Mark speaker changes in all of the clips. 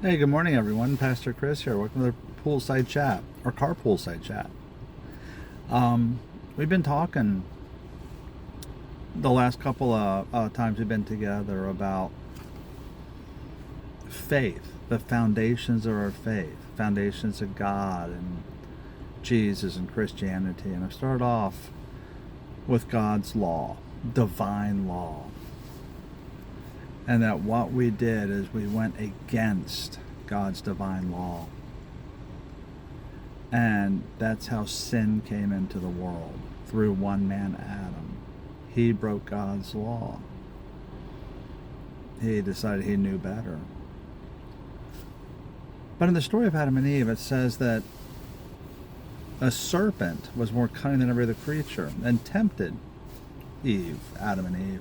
Speaker 1: Hey, good morning, everyone. Pastor Chris here. Welcome to the poolside chat or carpoolside chat. We've been talking the last couple of times we've been together about faith, the foundations of our faith, foundations of God and Jesus and Christianity. And I've started off with God's law, divine law. And that what we did is we went against God's divine law. And that's how sin came into the world, through one man, Adam. He broke God's law. He decided he knew better. But in the story of Adam and Eve, it says that a serpent was more cunning than every other creature and tempted Adam and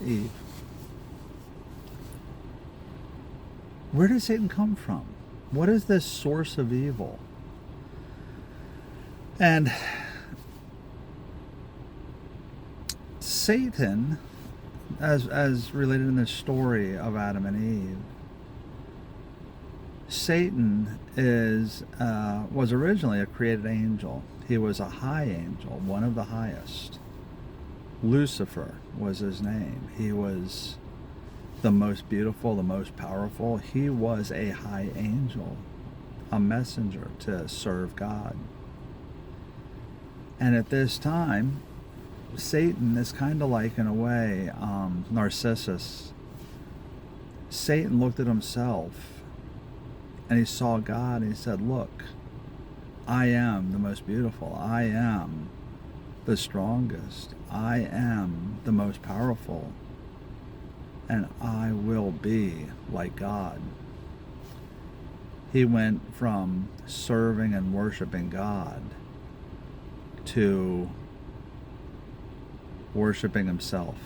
Speaker 1: Eve. Where did Satan come from? What is this source of evil? And Satan, as related in this story of Adam and Eve, Satan was originally a created angel. He was a high angel, one of the highest. Lucifer was his name. He was the most beautiful, the most powerful. He was a high angel, a messenger to serve God. And at this time, Satan is kind of like, in a way, Narcissus. Satan looked at himself and he saw God and he said, look, I am the most beautiful. I am the strongest. I am the most powerful. And I will be like God. He went from serving and worshiping God to worshiping himself.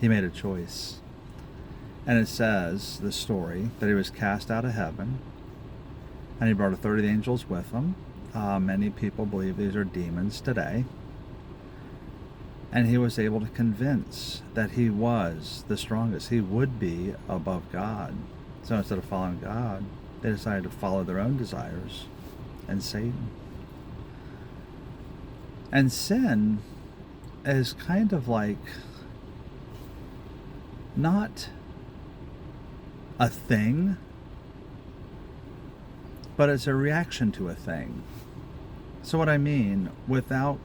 Speaker 1: He made a choice. And it says, the story, that he was cast out of heaven, and he brought a third of the angels with him. Many people believe these are demons today. And he was able to convince that he was the strongest. He would be above God. So instead of following God, they decided to follow their own desires and Satan. And sin is kind of like not a thing, but it's a reaction to a thing. So what I mean, without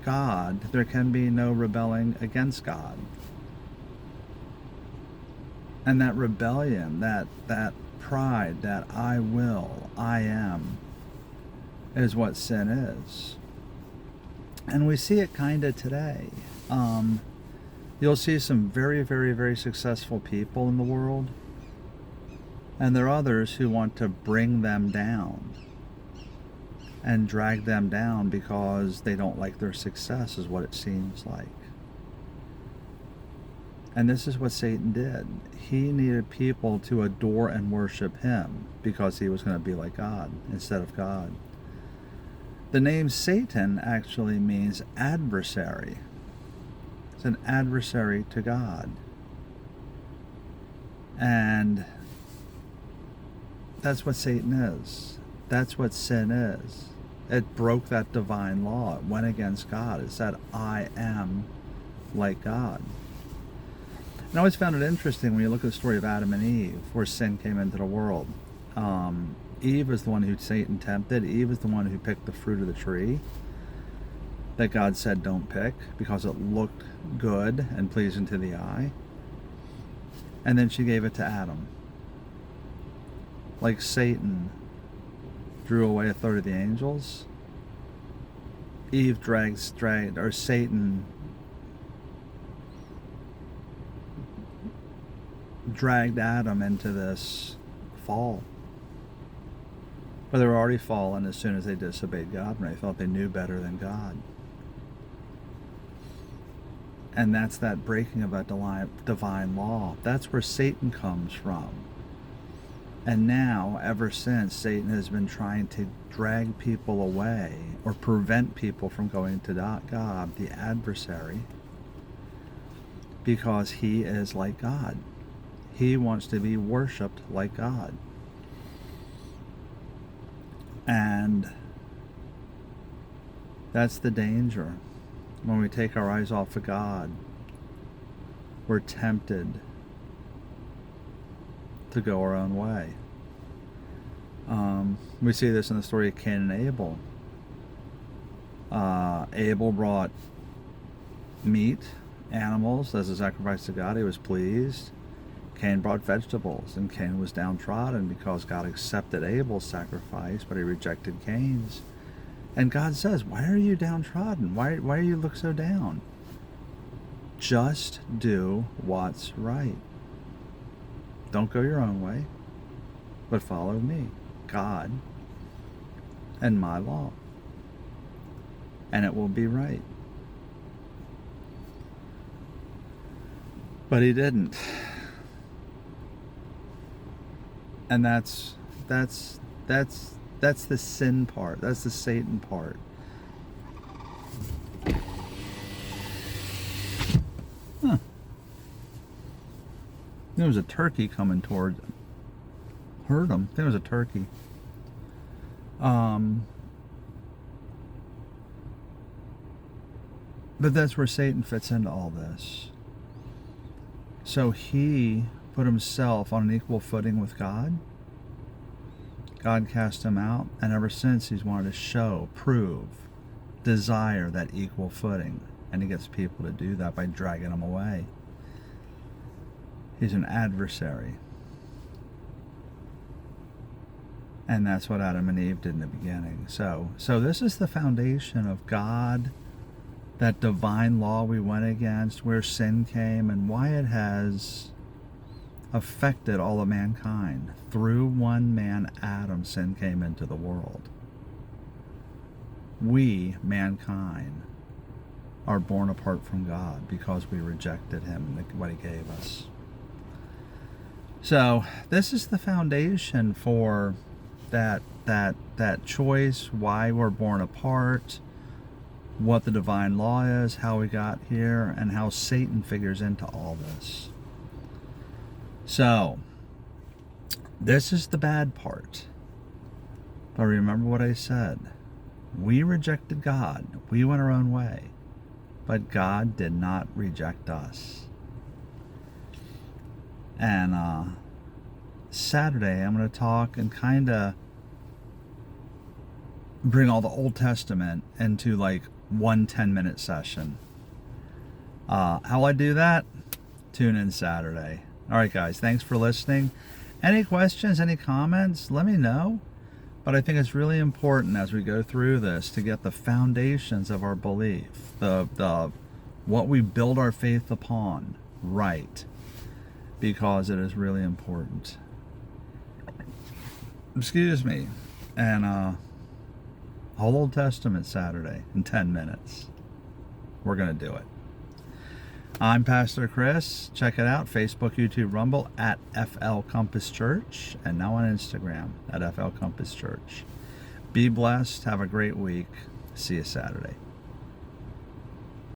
Speaker 1: God, there can be no rebelling against God. And that rebellion, that pride, that I will, I am, is what sin is. And we see it kind of today. You'll see some very, very, very successful people in the world, and there are others who want to bring them down and drag them down because they don't like their success, is what it seems like. And this is what Satan did. He needed people to adore and worship him because he was going to be like God instead of God. The name Satan actually means adversary. It's an adversary to God. And that's what Satan is. That's what sin is. It broke that divine law. It went against God. It said, I am like God. And I always found it interesting when you look at the story of Adam and Eve, where sin came into the world. Eve is the one who Satan tempted. Eve is the one who picked the fruit of the tree that God said don't pick because it looked good and pleasing to the eye. And then she gave it to Adam. Like Satan drew away a third of the angels, Eve Satan dragged Adam into this fall. But they were already fallen as soon as they disobeyed God, when they thought they knew better than God. And that's that breaking of that divine law. That's where Satan comes from. And now, ever since, Satan has been trying to drag people away or prevent people from going to God, the adversary, because he is like God. He wants to be worshipped like God. And that's the danger. When we take our eyes off of God, we're tempted to go our own way. We see this in the story of Cain and Abel. Abel brought meat, animals, as a sacrifice to God. He was pleased. Cain brought vegetables, and Cain was downtrodden because God accepted Abel's sacrifice, but he rejected Cain's. And God says, why are you downtrodden? Why do you look so down? Just do what's right. Don't go your own way, but follow me, God, and my law. And it will be right. But he didn't. And that's the sin part. That's the Satan part. Huh. There was a turkey coming towards him. Heard him. There was a turkey. But that's where Satan fits into all this. So he put himself on an equal footing with God. God cast him out, and ever since he's wanted to show, prove, desire that equal footing. And he gets people to do that by dragging them away. He's an adversary. And that's what Adam and Eve did in the beginning. So this is the foundation of God, that divine law we went against, where sin came, and why it has affected all of mankind. Through one man, Adam, sin came into the world. We, mankind, are born apart from God because we rejected him and what he gave us. So this is the foundation for that choice, why we're born apart, what the divine law is, how we got here, and how Satan figures into all this. So, this is the bad part. But remember what I said. We rejected God. We went our own way. But God did not reject us. And Saturday, I'm going to talk and kind of bring all the Old Testament into like one 10-minute session. How I do that? Tune in Saturday. All right, guys, thanks for listening. Any questions, any comments, let me know. But I think it's really important as we go through this to get the foundations of our belief, the what we build our faith upon, right, because it is really important. Excuse me. And whole Old Testament Saturday in 10 minutes. We're going to do it. I'm Pastor Chris. Check it out. Facebook, YouTube, Rumble at FL Compass Church. And now on Instagram at FL Compass Church. Be blessed. Have a great week. See you Saturday.